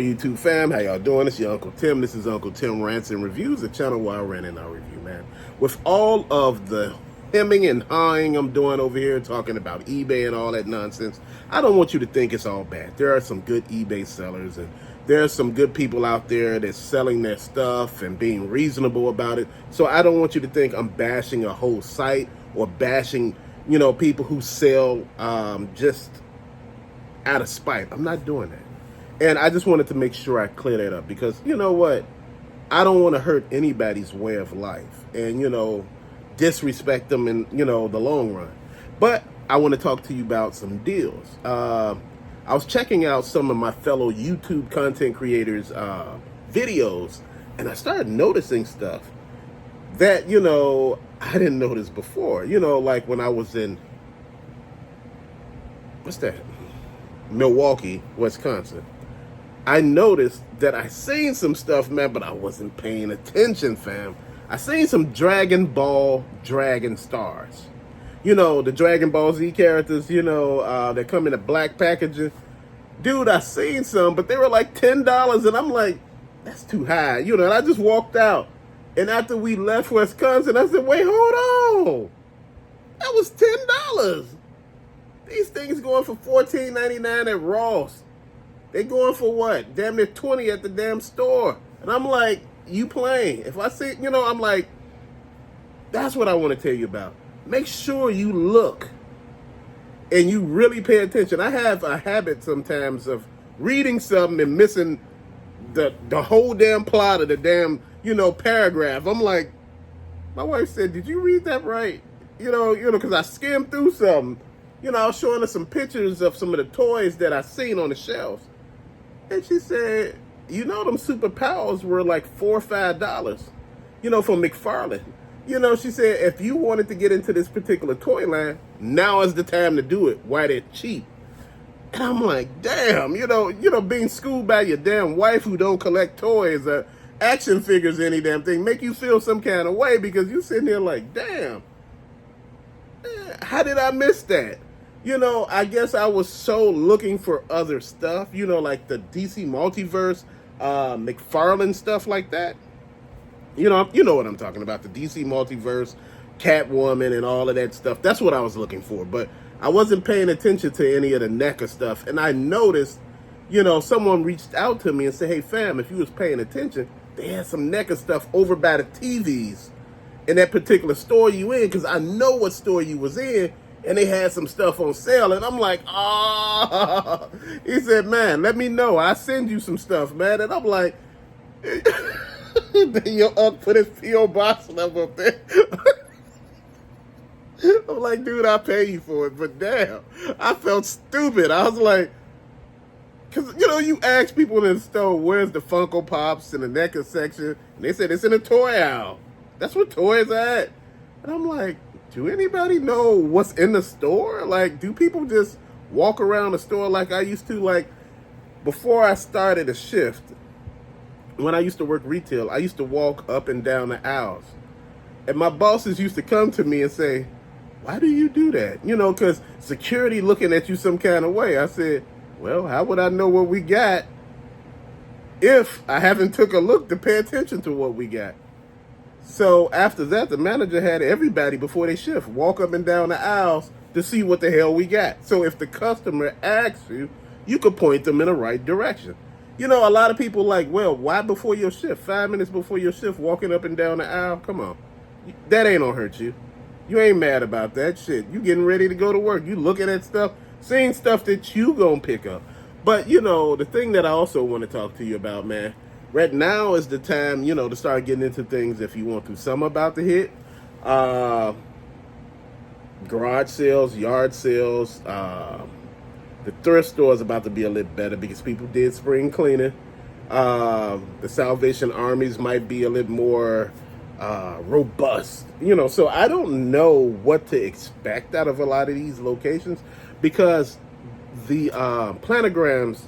YouTube fam, how y'all doing? It's your Uncle Tim. This is Uncle Tim Rants and Reviews, the channel where I rant and I review, man. With all of the hemming and hawing I'm doing over here, talking about eBay and all that nonsense, I don't want you to think it's all bad. There are some good eBay sellers, and there are some good people out there that's selling their stuff and being reasonable about it. So I don't want you to think I'm bashing a whole site or bashing, people who sell just out of spite. I'm not doing that. And I just wanted to make sure I clear that up because, you know what? I don't want to hurt anybody's way of life and, disrespect them in, the long run. But I want to talk to you about some deals. I was checking out some of my fellow YouTube content creators' videos, and I started noticing stuff that, I didn't notice before. Like when I was in, what's that? Milwaukee, Wisconsin. I noticed that I seen some stuff, man, but I wasn't paying attention, fam. I seen some Dragonball Dragon Stars. The Dragon Ball Z characters, that come in a black packaging. Dude, I seen some, but they were like $10, and I'm like, that's too high. And I just walked out. And after we left Wisconsin, I said, wait, hold on. That was $10. These things going for $14.99 at Ross. They going for what? Damn near $20 at the damn store. And I'm like, you playing. If I see, I'm like, that's what I want to tell you about. Make sure you look and you really pay attention. I have a habit sometimes of reading something and missing the whole damn plot of the damn, paragraph. I'm like, my wife said, did you read that right? Because I skimmed through something. I was showing her some pictures of some of the toys that I seen on the shelves. And she said, them superpowers were like $4 or $5, from McFarlane. She said, if you wanted to get into this particular toy line, now is the time to do it while they're cheap. And I'm like, damn, being schooled by your damn wife who don't collect toys or action figures or any damn thing, make you feel some kind of way because you sitting there like, damn, how did I miss that? I guess I was so looking for other stuff, like the DC Multiverse, McFarlane stuff like that. You know what I'm talking about, the DC Multiverse, Catwoman and all of that stuff. That's what I was looking for, but I wasn't paying attention to any of the NECA stuff. And I noticed, someone reached out to me and said, hey, fam, if you was paying attention, they had some NECA stuff over by the TVs in that particular store you in, because I know what store you was in. And they had some stuff on sale, and I'm like, He said, man, let me know. I'll send you some stuff, man. And I'm like, your uncle put his P.O. box number up there. I'm like, dude, I'll pay you for it. But damn, I felt stupid. I was like, because, you ask people in the store, where's the Funko Pops in the NECA section? And they said, it's in the toy aisle. That's where toys are at. And I'm like, do anybody know what's in the store? Like, do people just walk around the store like I used to? Like, before I started a shift, when I used to work retail, I used to walk up and down the aisles. And my bosses used to come to me and say, why do you do that? Because security looking at you some kind of way. I said, well, how would I know what we got if I haven't took a look to pay attention to what we got? So after that, the manager had everybody before they shift walk up and down the aisles to see what the hell we got. So if the customer asks you, you could point them in the right direction. A lot of people like, well, why before your shift? 5 minutes before your shift, walking up and down the aisle? Come on. That ain't gonna hurt you. You ain't mad about that shit. You getting ready to go to work. You looking at stuff, seeing stuff that you gonna pick up. But, the thing that I also want to talk to you about, man, right now is the time, to start getting into things if you want to. Some about to hit. Garage sales, yard sales. The thrift store is about to be a little better because people did spring cleaning. The Salvation Armies might be a little more robust. So I don't know what to expect out of a lot of these locations because the planograms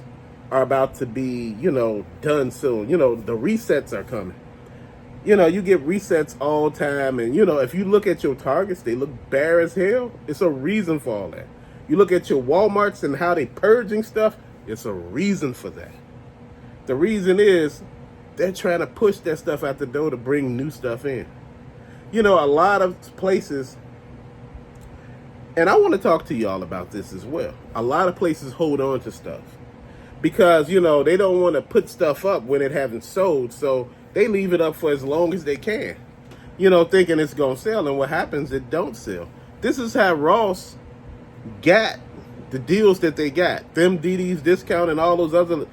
are about to be, done soon. The resets are coming. You get resets all the time. And, if you look at your Targets, they look bare as hell. It's a reason for all that. You look at your Walmarts and how they purging stuff. It's a reason for that. The reason is they're trying to push that stuff out the door to bring new stuff in. You know, a lot of places, and I want to talk to y'all about this as well. A lot of places hold on to stuff because, you know, they don't want to put stuff up when it hasn't sold, so they leave it up for as long as they can, you know, thinking it's going to sell, and what happens, it don't sell. This is how Ross got the deals that they got. Them DD's Discount and all those other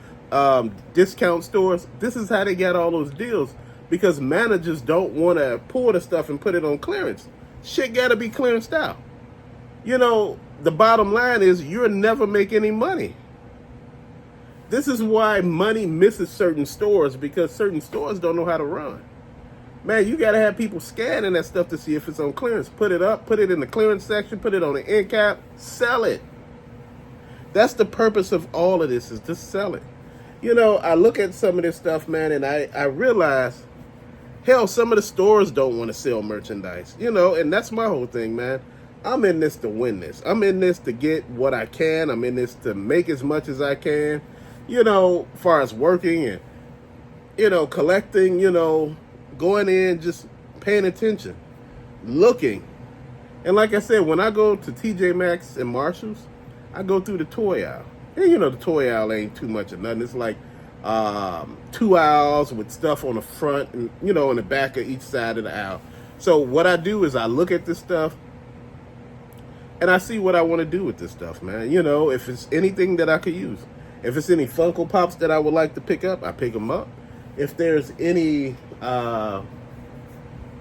discount stores. This is how they got all those deals, because managers don't want to pull the stuff and put it on clearance. Shit got to be clearanced out. You know, the bottom line is you'll never make any money. This is why money misses certain stores, because certain stores don't know how to run. Man, you got to have people scanning that stuff to see if it's on clearance. Put it up, put it in the clearance section, put it on the end cap, sell it. That's the purpose of all of this, is to sell it. You know, I look at some of this stuff, man, and I realize, hell, some of the stores don't want to sell merchandise, you know, and that's my whole thing, man. I'm in this to win this. I'm in this to get what I can. I'm in this to make as much as I can, you know, as far as working and, you know, collecting, you know, going in, just paying attention, looking. And like I said, when I go to TJ Maxx and Marshalls, I go through the toy aisle. And, you know, the toy aisle ain't too much of nothing. It's like 2 aisles with stuff on the front and, you know, on the back of each side of the aisle. So what I do is I look at this stuff and I see what I want to do with this stuff, man. You know, if it's anything that I could use. If it's any Funko Pops that I would like to pick up, I pick them up. If there's any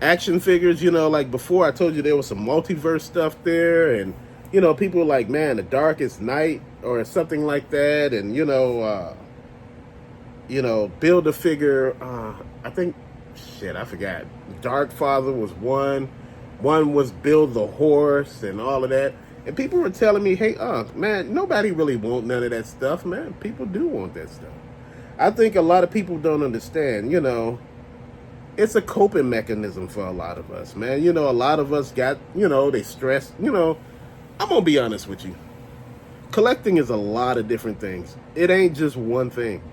action figures, you know, like before I told you there was some multiverse stuff there, and, you know, people were like, man, The Darkest Night or something like that, and, you know, build a figure, I think, shit, I forgot. Dark Father was one. One was Build the Horse and all of that. And people were telling me, hey, man, nobody really want none of that stuff, man. People do want that stuff. I think a lot of people don't understand, you know, it's a coping mechanism for a lot of us, man. You know, a lot of us got, you know, they stress, you know, I'm going to be honest with you. Collecting is a lot of different things. It ain't just one thing.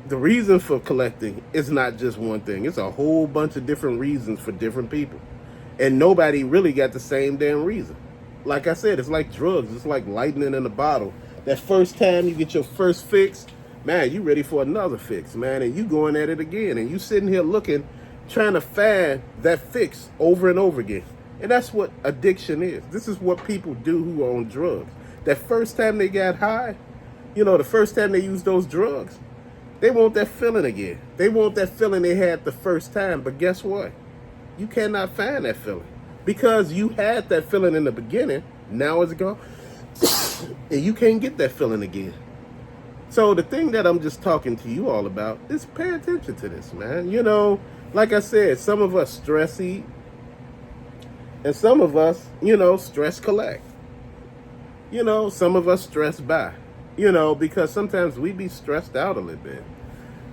The reason for collecting is not just one thing. It's a whole bunch of different reasons for different people. And nobody really got the same damn reason. Like I said, it's like drugs. It's like lightning in a bottle. That first time you get your first fix, man, you ready for another fix, man. And you going at it again. And you sitting here looking, trying to find that fix over and over again. And that's what addiction is. This is what people do who are on drugs. That first time they got high, you know, the first time they used those drugs, they want that feeling again. They want that feeling they had the first time. But guess what? You cannot find that feeling. Because you had that feeling in the beginning, now it's gone. And you can't get that feeling again. So the thing that I'm just talking to you all about is pay attention to this, man. You know, like I said, some of us stress eat. And some of us, you know, stress collect. You know, some of us stress buy. You know, because sometimes we be stressed out a little bit.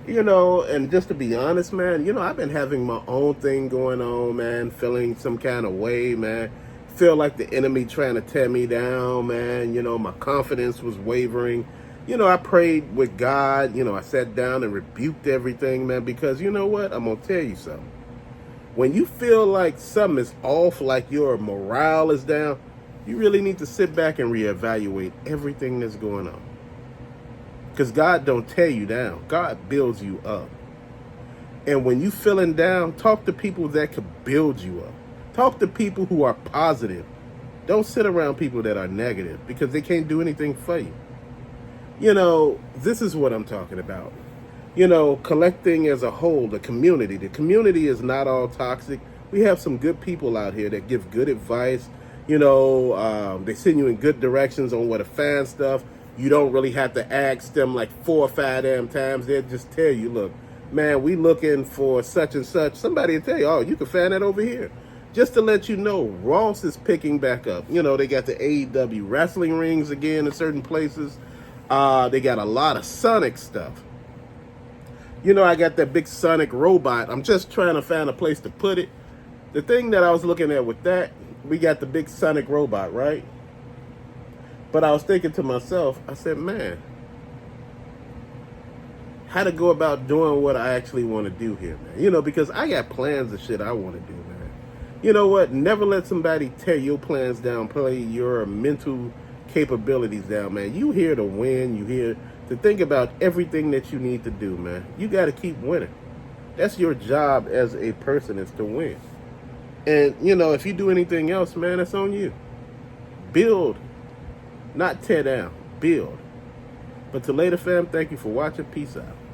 You know, and just to be honest, man, you know, I've been having my own thing going on, man, feeling some kind of way, man. Feel like the enemy trying to tear me down, man. You know, my confidence was wavering. You know, I prayed with God. You know, I sat down and rebuked everything, man, because you know what? I'm going to tell you something. When you feel like something is off, like your morale is down, you really need to sit back and reevaluate everything that's going on. Because God don't tear you down. God builds you up. And when you feeling down, talk to people that could build you up. Talk to people who are positive. Don't sit around people that are negative because they can't do anything for you. You know, this is what I'm talking about. You know, collecting as a whole, the community. The community is not all toxic. We have some good people out here that give good advice. You know, they send you in good directions on where to find stuff. You don't really have to ask them like 4 or 5 damn times. They'll just tell you, look, man, we looking for such and such. Somebody will tell you, oh, you can find that over here. Just to let you know, Ross is picking back up. You know, they got the AEW wrestling rings again in certain places. They got a lot of Sonic stuff. You know, I got that big Sonic robot. I'm just trying to find a place to put it. The thing that I was looking at with that, we got the big Sonic robot, right? But I was thinking to myself, I said, man, how to go about doing what I actually want to do here, man. You know, because I got plans of shit I want to do, man. You know what? Never let somebody tear your plans down, play your mental capabilities down, man. You here to win. You here to think about everything that you need to do, man. You got to keep winning. That's your job as a person, is to win. And, you know, if you do anything else, man, it's on you. Build, not tear down. Build. But till later, fam, thank you for watching. Peace out.